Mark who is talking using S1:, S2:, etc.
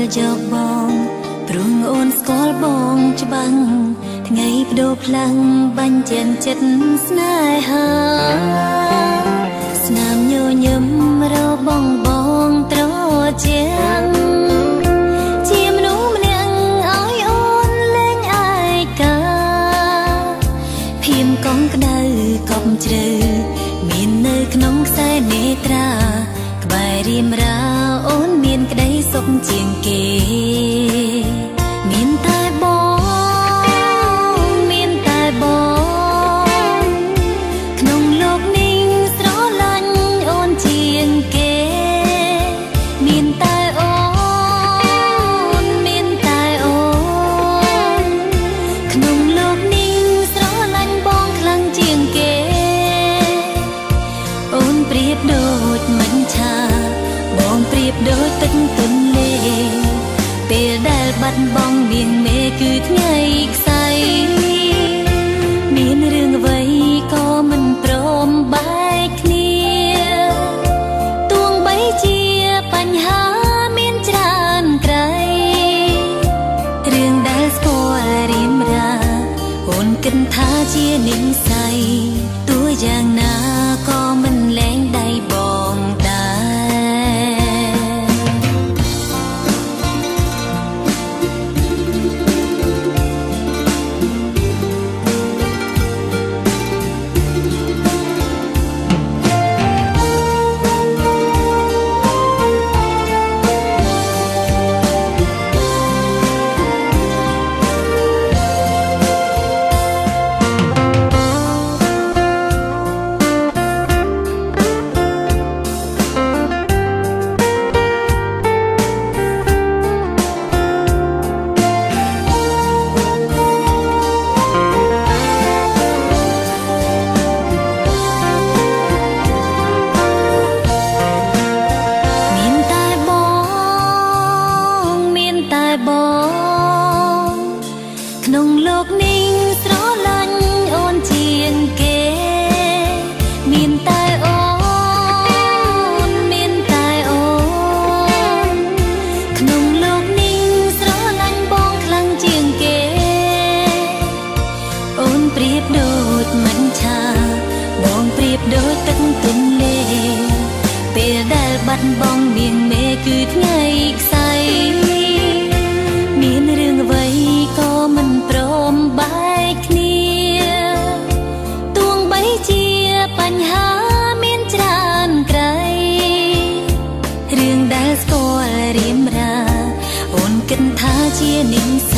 S1: យកបងព្រោះអូនស្គាល់បងច្បាស់ថ្ងៃបដូរផ្លាំងបាញ់ជាចិត្តស្នេហាស្នាមញញឹមរបងបងត្រជាជាមនុស្សម្នាក់ឲ្យអូនលែងអាយកាភៀមកងក្តៅកប់ជ្រៅមាននៅក្នុងខ្សែនេត្រាក្បែររៀមរាអូនមានក្តីសុខជាងគេមានតែបងមានតែបងក្នុងលោកនេះស្រឡាញ់អូនជាងគេមានតែអូនមានតែអូនក្នុងលោកនេះស្រឡាញ់បងខ្លាំងជាងគេអូនប្រៀបដូចមិនឆាបងប្រៀបដូចទឹកទន្លេពេលដែលបាត់បង់នាងមេគឺថ្ងៃខ្សែមានរឿងអ្វីក៏មិនព្រមបែកគ្នាទួងបីជាបញ្ហាមានច្រើនក្រៃរឿងដែលស្គាល់រៀមរាអូនគិតថាជានិស្ស័យទោះយ៉ាងណាក៏មិនលែងដៃបងដែរក្នុងលោកនេះស្រឡាញ់អូនជាងគេមានតែអូនមានតែអូនក្នុងលោកនេះស្រឡាញ់បងខ្លាំងជាងគេអូនប្រៀបដូចមិនឆាបងប្រៀបដូចទឹកទន្លេពេលដែលបាត់បង់នាងមេគឺថ្ងៃខ្សែមានរឿងអ្វីក៏មិនព្រមបែកគ្នាទួងបីជាបញ្ហាមានច្រើនក្រៃរឿងដែលស្គាល់រៀមរាអូនគិតថាជានិស្ស